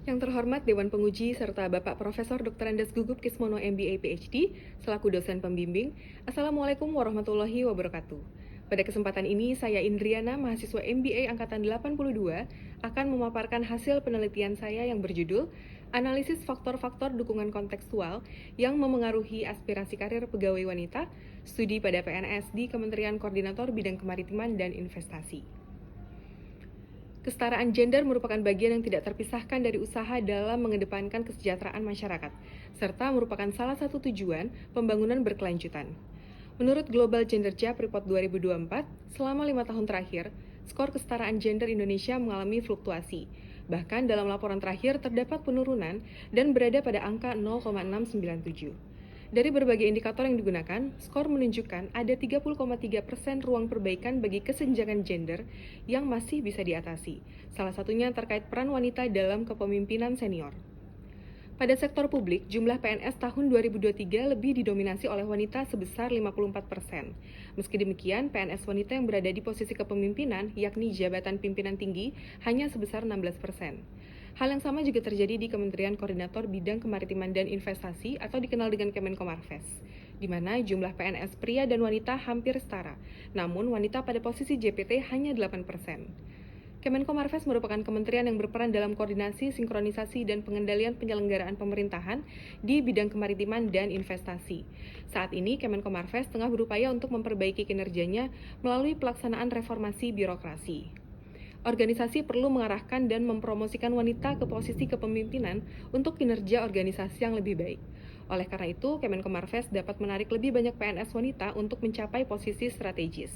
Yang terhormat Dewan Penguji serta Bapak Profesor Dr. Andes Gugup Kismono MBA PhD selaku dosen pembimbing. Assalamualaikum warahmatullahi wabarakatuh. Pada kesempatan ini saya Indriana, mahasiswa MBA angkatan 82, akan memaparkan hasil penelitian saya yang berjudul Analisis Faktor-Faktor Dukungan Kontekstual yang Memengaruhi Aspirasi Karir Pegawai Wanita, Studi pada PNS di Kementerian Koordinator Bidang Kemaritiman dan Investasi. Kesetaraan gender merupakan bagian yang tidak terpisahkan dari usaha dalam mengedepankan kesejahteraan masyarakat, serta merupakan salah satu tujuan pembangunan berkelanjutan. Menurut Global Gender Gap Report 2024, selama 5 tahun terakhir, skor kesetaraan gender Indonesia mengalami fluktuasi. Bahkan dalam laporan terakhir terdapat penurunan dan berada pada angka 0,697. Dari berbagai indikator yang digunakan, skor menunjukkan ada 30,3% ruang perbaikan bagi kesenjangan gender yang masih bisa diatasi. Salah satunya terkait peran wanita dalam kepemimpinan senior. Pada sektor publik, jumlah PNS tahun 2023 lebih didominasi oleh wanita sebesar 54%. Meski demikian, PNS wanita yang berada di posisi kepemimpinan, yakni jabatan pimpinan tinggi, hanya sebesar 16%. Hal yang sama juga terjadi di Kementerian Koordinator Bidang Kemaritiman dan Investasi atau dikenal dengan Kemenkomarves, di mana jumlah PNS pria dan wanita hampir setara, namun wanita pada posisi JPT hanya 8%. Kemenkomarves merupakan kementerian yang berperan dalam koordinasi, sinkronisasi, dan pengendalian penyelenggaraan pemerintahan di bidang kemaritiman dan investasi. Saat ini, Kemenkomarves tengah berupaya untuk memperbaiki kinerjanya melalui pelaksanaan reformasi birokrasi. Organisasi perlu mengarahkan dan mempromosikan wanita ke posisi kepemimpinan untuk kinerja organisasi yang lebih baik. Oleh karena itu, Kemenkomarves dapat menarik lebih banyak PNS wanita untuk mencapai posisi strategis.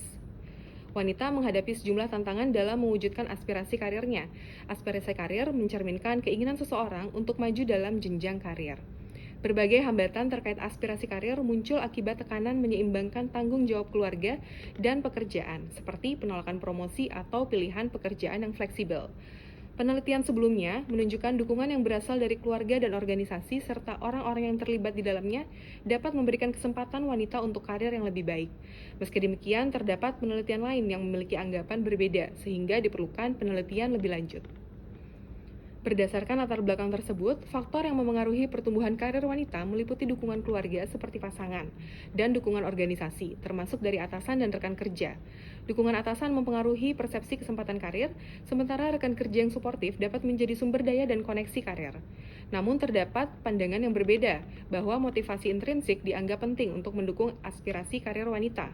Wanita menghadapi sejumlah tantangan dalam mewujudkan aspirasi karirnya. Aspirasi karir mencerminkan keinginan seseorang untuk maju dalam jenjang karir. Berbagai hambatan terkait aspirasi karir muncul akibat tekanan menyeimbangkan tanggung jawab keluarga dan pekerjaan, seperti penolakan promosi atau pilihan pekerjaan yang fleksibel. Penelitian sebelumnya menunjukkan dukungan yang berasal dari keluarga dan organisasi serta orang-orang yang terlibat di dalamnya dapat memberikan kesempatan wanita untuk karir yang lebih baik. Meski demikian, terdapat penelitian lain yang memiliki anggapan berbeda sehingga diperlukan penelitian lebih lanjut. Berdasarkan latar belakang tersebut, faktor yang memengaruhi pertumbuhan karir wanita meliputi dukungan keluarga seperti pasangan dan dukungan organisasi, termasuk dari atasan dan rekan kerja. Dukungan atasan mempengaruhi persepsi kesempatan karir, sementara rekan kerja yang suportif dapat menjadi sumber daya dan koneksi karir. Namun terdapat pandangan yang berbeda bahwa motivasi intrinsik dianggap penting untuk mendukung aspirasi karir wanita.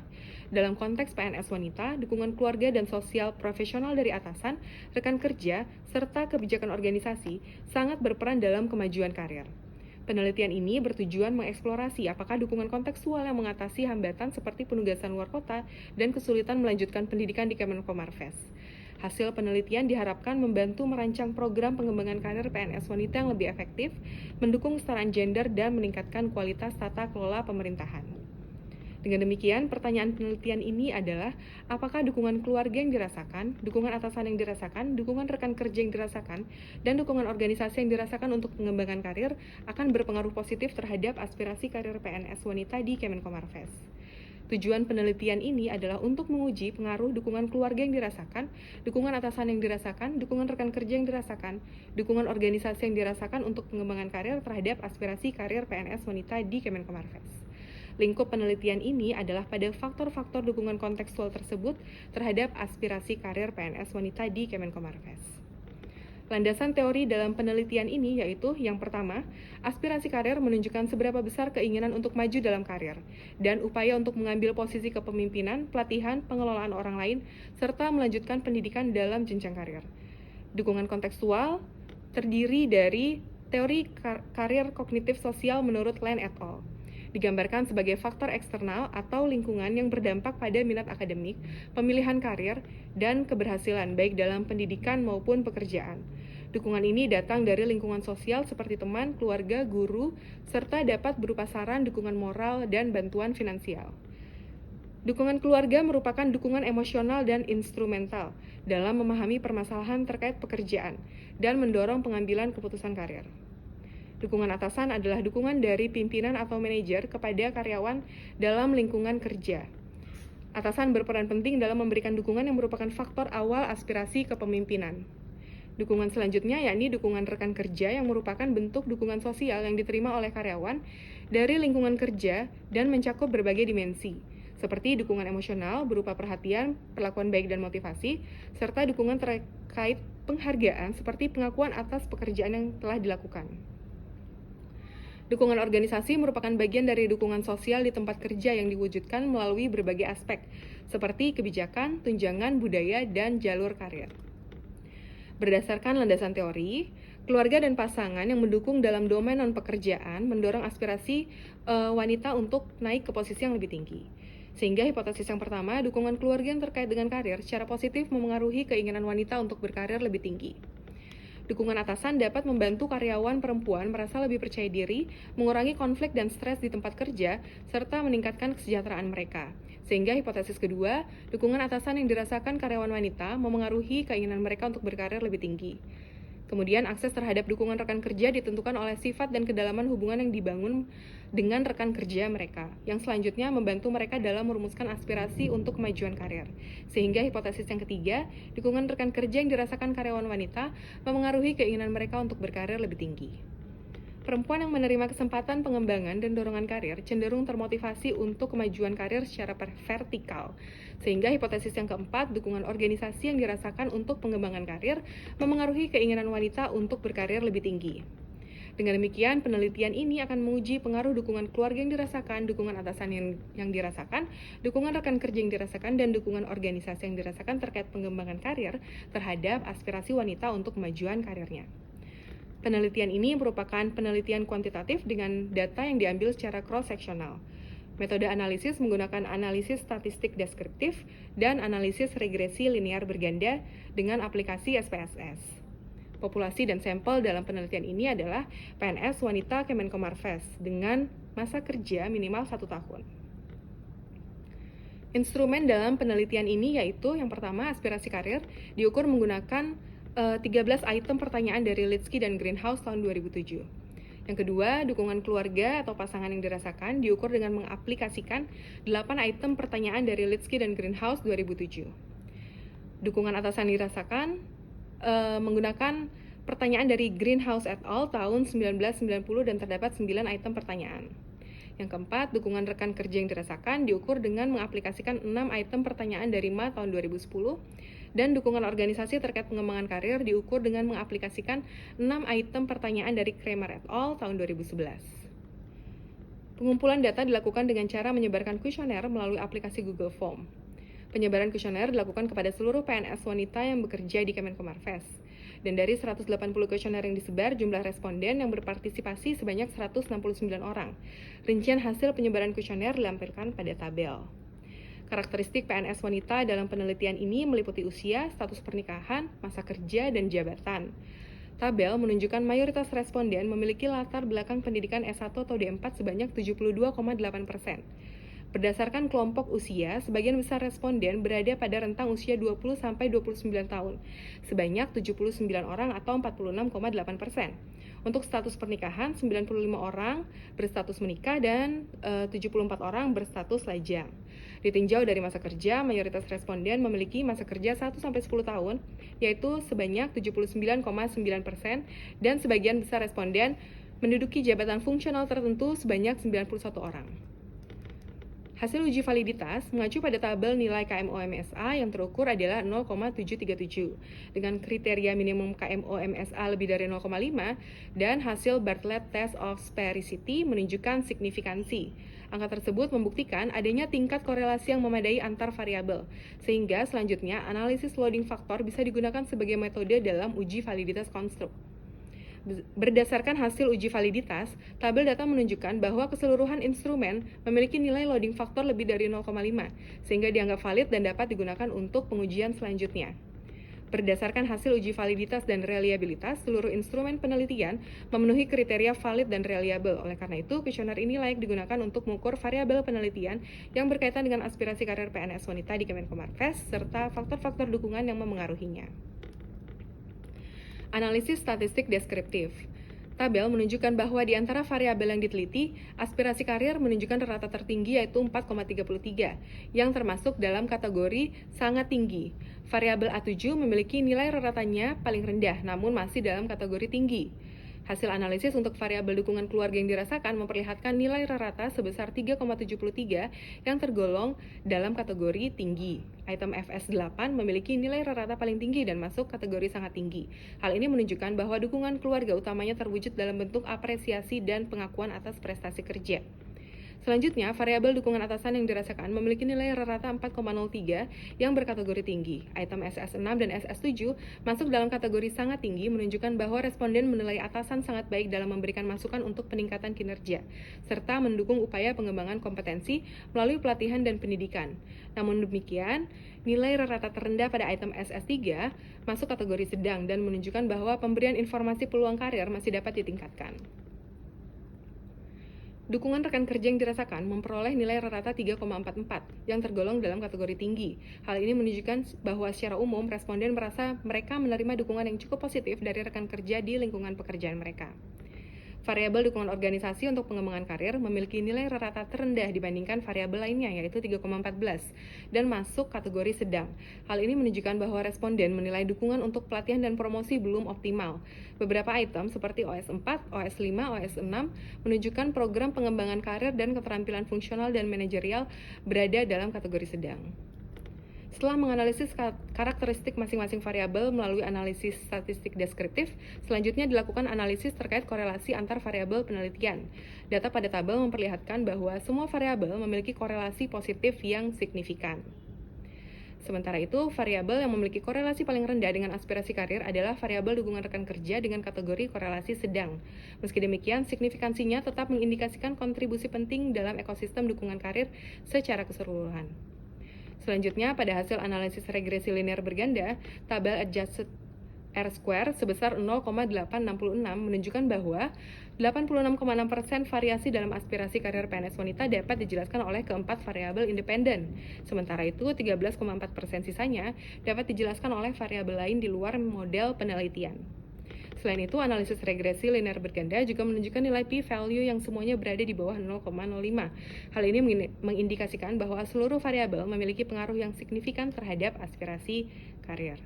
Dalam konteks PNS wanita, dukungan keluarga dan sosial profesional dari atasan, rekan kerja, serta kebijakan organisasi sangat berperan dalam kemajuan karir. Penelitian ini bertujuan mengeksplorasi apakah dukungan kontekstual yang mengatasi hambatan seperti penugasan luar kota dan kesulitan melanjutkan pendidikan di Kemenkomarves. Hasil penelitian diharapkan membantu merancang program pengembangan karir PNS wanita yang lebih efektif, mendukung kesetaraan gender, dan meningkatkan kualitas tata kelola pemerintahan. Dengan demikian, pertanyaan penelitian ini adalah, apakah dukungan keluarga yang dirasakan, dukungan atasan yang dirasakan, dukungan rekan kerja yang dirasakan, dan dukungan organisasi yang dirasakan untuk pengembangan karir akan berpengaruh positif terhadap aspirasi karir PNS wanita di Kemenkomarves. Tujuan penelitian ini adalah untuk menguji pengaruh dukungan keluarga yang dirasakan, dukungan atasan yang dirasakan, dukungan rekan kerja yang dirasakan, dukungan organisasi yang dirasakan untuk pengembangan karir terhadap aspirasi karir PNS wanita di Kemenkomarves. Lingkup penelitian ini adalah pada faktor-faktor dukungan kontekstual tersebut terhadap aspirasi karir PNS wanita di Kemenkomarves. Landasan teori dalam penelitian ini yaitu, yang pertama, aspirasi karir menunjukkan seberapa besar keinginan untuk maju dalam karir, dan upaya untuk mengambil posisi kepemimpinan, pelatihan, pengelolaan orang lain, serta melanjutkan pendidikan dalam jenjang karir. Dukungan kontekstual terdiri dari teori karir kognitif sosial menurut Lane et al. Digambarkan sebagai faktor eksternal atau lingkungan yang berdampak pada minat akademik, pemilihan karir, dan keberhasilan baik dalam pendidikan maupun pekerjaan. Dukungan ini datang dari lingkungan sosial seperti teman, keluarga, guru, serta dapat berupa saran, dukungan moral, dan bantuan finansial. Dukungan keluarga merupakan dukungan emosional dan instrumental dalam memahami permasalahan terkait pekerjaan dan mendorong pengambilan keputusan karir. Dukungan atasan adalah dukungan dari pimpinan atau manajer kepada karyawan dalam lingkungan kerja. Atasan berperan penting dalam memberikan dukungan yang merupakan faktor awal aspirasi kepemimpinan. Dukungan selanjutnya yakni dukungan rekan kerja yang merupakan bentuk dukungan sosial yang diterima oleh karyawan dari lingkungan kerja dan mencakup berbagai dimensi, seperti dukungan emosional berupa perhatian, perlakuan baik dan motivasi, serta dukungan terkait penghargaan seperti pengakuan atas pekerjaan yang telah dilakukan. Dukungan organisasi merupakan bagian dari dukungan sosial di tempat kerja yang diwujudkan melalui berbagai aspek, seperti kebijakan, tunjangan, budaya, dan jalur karir. Berdasarkan landasan teori, keluarga dan pasangan yang mendukung dalam domain non-pekerjaan mendorong aspirasi wanita untuk naik ke posisi yang lebih tinggi. Sehingga hipotesis yang pertama, dukungan keluarga yang terkait dengan karir secara positif memengaruhi keinginan wanita untuk berkarir lebih tinggi. Dukungan atasan dapat membantu karyawan perempuan merasa lebih percaya diri, mengurangi konflik dan stres di tempat kerja, serta meningkatkan kesejahteraan mereka. Sehingga hipotesis kedua, dukungan atasan yang dirasakan karyawan wanita memengaruhi keinginan mereka untuk berkarir lebih tinggi. Kemudian, akses terhadap dukungan rekan kerja ditentukan oleh sifat dan kedalaman hubungan yang dibangun dengan rekan kerja mereka, yang selanjutnya membantu mereka dalam merumuskan aspirasi untuk kemajuan karir. Sehingga hipotesis yang ketiga, dukungan rekan kerja yang dirasakan karyawan wanita memengaruhi keinginan mereka untuk berkarir lebih tinggi. Perempuan yang menerima kesempatan pengembangan dan dorongan karir cenderung termotivasi untuk kemajuan karir secara vertikal. Sehingga hipotesis yang keempat, dukungan organisasi yang dirasakan untuk pengembangan karir memengaruhi keinginan wanita untuk berkarir lebih tinggi. Dengan demikian, penelitian ini akan menguji pengaruh dukungan keluarga yang dirasakan, dukungan atasan yang dirasakan, dukungan rekan kerja yang dirasakan, dan dukungan organisasi yang dirasakan terkait pengembangan karir terhadap aspirasi wanita untuk kemajuan karirnya. Penelitian ini merupakan penelitian kuantitatif dengan data yang diambil secara cross-seksional. Metode analisis menggunakan analisis statistik deskriptif dan analisis regresi linear berganda dengan aplikasi SPSS. Populasi dan sampel dalam penelitian ini adalah PNS wanita Kemenkomarves dengan masa kerja minimal 1 tahun. Instrumen dalam penelitian ini yaitu yang pertama, aspirasi karir diukur menggunakan 13 item pertanyaan dari Litsky dan Greenhouse tahun 2007. Yang kedua, dukungan keluarga atau pasangan yang dirasakan diukur dengan mengaplikasikan 8 item pertanyaan dari Litsky dan Greenhouse 2007. Dukungan atasan dirasakan menggunakan pertanyaan dari Greenhouse et al. Tahun 1990 dan terdapat 9 item pertanyaan. Yang keempat, dukungan rekan kerja yang dirasakan diukur dengan mengaplikasikan 6 item pertanyaan dari Ma tahun 2010, dan dukungan organisasi terkait pengembangan karir diukur dengan mengaplikasikan 6 item pertanyaan dari Kramer et al. Tahun 2011. Pengumpulan data dilakukan dengan cara menyebarkan kuesioner melalui aplikasi Google Form. Penyebaran kuesioner dilakukan kepada seluruh PNS wanita yang bekerja di Kemenkomarves. Dan dari 180 kuesioner yang disebar, jumlah responden yang berpartisipasi sebanyak 169 orang. Rincian hasil penyebaran kuesioner dilampirkan pada tabel. Karakteristik PNS wanita dalam penelitian ini meliputi usia, status pernikahan, masa kerja, dan jabatan. Tabel menunjukkan mayoritas responden memiliki latar belakang pendidikan S1 atau D4 sebanyak 72,8%. Berdasarkan kelompok usia, sebagian besar responden berada pada rentang usia 20-29 tahun, sebanyak 79 orang atau 46,8%. Untuk status pernikahan, 95 orang berstatus menikah dan 74 orang berstatus lajang. Ditinjau dari masa kerja, mayoritas responden memiliki masa kerja 1-10 tahun, yaitu sebanyak 79,9%, dan sebagian besar responden menduduki jabatan fungsional tertentu sebanyak 91 orang. Hasil uji validitas mengacu pada tabel nilai KMO-MSA yang terukur adalah 0,737 dengan kriteria minimum KMO-MSA lebih dari 0,5 dan hasil Bartlett Test of Sphericity menunjukkan signifikansi. Angka tersebut membuktikan adanya tingkat korelasi yang memadai antar variabel, sehingga selanjutnya analisis loading faktor bisa digunakan sebagai metode dalam uji validitas konstruk. Berdasarkan hasil uji validitas, tabel data menunjukkan bahwa keseluruhan instrumen memiliki nilai loading faktor lebih dari 0,5, sehingga dianggap valid dan dapat digunakan untuk pengujian selanjutnya. Berdasarkan hasil uji validitas dan reliabilitas, seluruh instrumen penelitian memenuhi kriteria valid dan reliable. Oleh karena itu, kuesioner ini layak digunakan untuk mengukur variabel penelitian yang berkaitan dengan aspirasi karir PNS wanita di Kemenkomarves, serta faktor-faktor dukungan yang memengaruhinya. Analisis statistik deskriptif. Tabel menunjukkan bahwa di antara variabel yang diteliti, aspirasi karir menunjukkan rata tertinggi yaitu 4,33, yang termasuk dalam kategori sangat tinggi. Variabel A7 memiliki nilai raratannya paling rendah, namun masih dalam kategori tinggi. Hasil analisis untuk variabel dukungan keluarga yang dirasakan memperlihatkan nilai rata sebesar 3,73 yang tergolong dalam kategori tinggi. Item FS8 memiliki nilai rata paling tinggi dan masuk kategori sangat tinggi. Hal ini menunjukkan bahwa dukungan keluarga utamanya terwujud dalam bentuk apresiasi dan pengakuan atas prestasi kerja. Selanjutnya, variabel dukungan atasan yang dirasakan memiliki nilai rata 4,03 yang berkategori tinggi. Item SS6 dan SS7 masuk dalam kategori sangat tinggi, menunjukkan bahwa responden menilai atasan sangat baik dalam memberikan masukan untuk peningkatan kinerja, serta mendukung upaya pengembangan kompetensi melalui pelatihan dan pendidikan. Namun demikian, nilai rata terendah pada item SS3 masuk kategori sedang dan menunjukkan bahwa pemberian informasi peluang karir masih dapat ditingkatkan. Dukungan rekan kerja yang dirasakan memperoleh nilai rata 3,44 yang tergolong dalam kategori tinggi. Hal ini menunjukkan bahwa secara umum responden merasa mereka menerima dukungan yang cukup positif dari rekan kerja di lingkungan pekerjaan mereka. Variabel dukungan organisasi untuk pengembangan karir memiliki nilai rata terendah dibandingkan variabel lainnya, yaitu 3,14, dan masuk kategori sedang. Hal ini menunjukkan bahwa responden menilai dukungan untuk pelatihan dan promosi belum optimal. Beberapa item seperti OS4, OS5, OS6 menunjukkan program pengembangan karir dan keterampilan fungsional dan manajerial berada dalam kategori sedang. Setelah menganalisis karakteristik masing-masing variabel melalui analisis statistik deskriptif, selanjutnya dilakukan analisis terkait korelasi antar variabel penelitian. Data pada tabel memperlihatkan bahwa semua variabel memiliki korelasi positif yang signifikan. Sementara itu, variabel yang memiliki korelasi paling rendah dengan aspirasi karir adalah variabel dukungan rekan kerja dengan kategori korelasi sedang. Meski demikian, signifikansinya tetap mengindikasikan kontribusi penting dalam ekosistem dukungan karir secara keseluruhan. Selanjutnya, pada hasil analisis regresi linear berganda, tabel adjusted R-square sebesar 0,866 menunjukkan bahwa 86,6% variasi dalam aspirasi karir PNS wanita dapat dijelaskan oleh keempat variabel independen. Sementara itu, 13,4% sisanya dapat dijelaskan oleh variabel lain di luar model penelitian. Selain itu, analisis regresi linear berganda juga menunjukkan nilai p-value yang semuanya berada di bawah 0,05. Hal ini mengindikasikan bahwa seluruh variabel memiliki pengaruh yang signifikan terhadap aspirasi karir.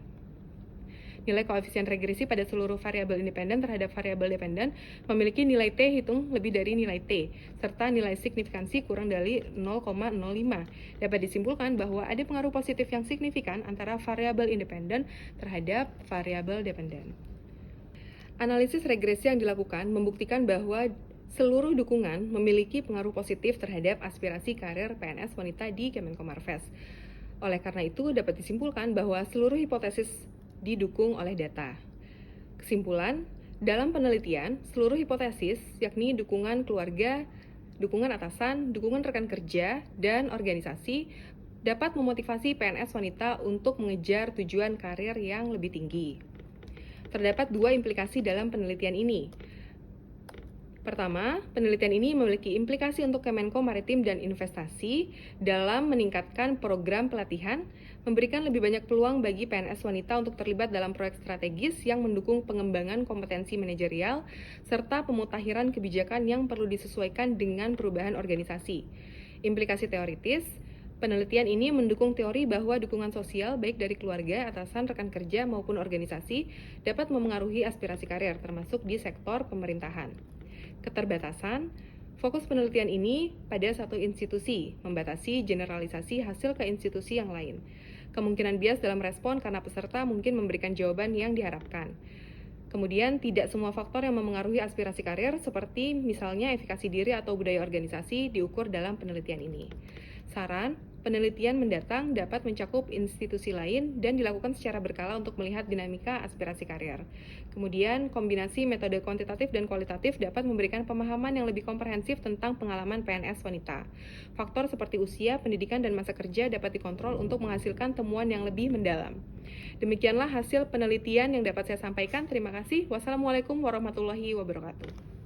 Nilai koefisien regresi pada seluruh variabel independen terhadap variabel dependen memiliki nilai T hitung lebih dari nilai T, serta nilai signifikansi kurang dari 0,05. Dapat disimpulkan bahwa ada pengaruh positif yang signifikan antara variabel independen terhadap variabel dependen. Analisis regresi yang dilakukan membuktikan bahwa seluruh dukungan memiliki pengaruh positif terhadap aspirasi karir PNS wanita di Kemenkomarves. Oleh karena itu, dapat disimpulkan bahwa seluruh hipotesis didukung oleh data. Kesimpulan, dalam penelitian, seluruh hipotesis, yakni dukungan keluarga, dukungan atasan, dukungan rekan kerja, dan organisasi, dapat memotivasi PNS wanita untuk mengejar tujuan karir yang lebih tinggi. Terdapat dua implikasi dalam penelitian ini. Pertama, penelitian ini memiliki implikasi untuk Kemenko Maritim dan Investasi dalam meningkatkan program pelatihan, memberikan lebih banyak peluang bagi PNS wanita untuk terlibat dalam proyek strategis yang mendukung pengembangan kompetensi manajerial, serta pemutakhiran kebijakan yang perlu disesuaikan dengan perubahan organisasi. Implikasi teoritis, penelitian ini mendukung teori bahwa dukungan sosial baik dari keluarga, atasan, rekan kerja, maupun organisasi dapat memengaruhi aspirasi karir, termasuk di sektor pemerintahan. Keterbatasan, fokus penelitian ini pada satu institusi, membatasi generalisasi hasil ke institusi yang lain. Kemungkinan bias dalam respon karena peserta mungkin memberikan jawaban yang diharapkan. Kemudian, tidak semua faktor yang memengaruhi aspirasi karir, seperti misalnya efikasi diri atau budaya organisasi, diukur dalam penelitian ini. Saran, penelitian mendatang dapat mencakup institusi lain dan dilakukan secara berkala untuk melihat dinamika aspirasi karir. Kemudian, kombinasi metode kuantitatif dan kualitatif dapat memberikan pemahaman yang lebih komprehensif tentang pengalaman PNS wanita. Faktor seperti usia, pendidikan, dan masa kerja dapat dikontrol untuk menghasilkan temuan yang lebih mendalam. Demikianlah hasil penelitian yang dapat saya sampaikan. Terima kasih. Wassalamualaikum warahmatullahi wabarakatuh.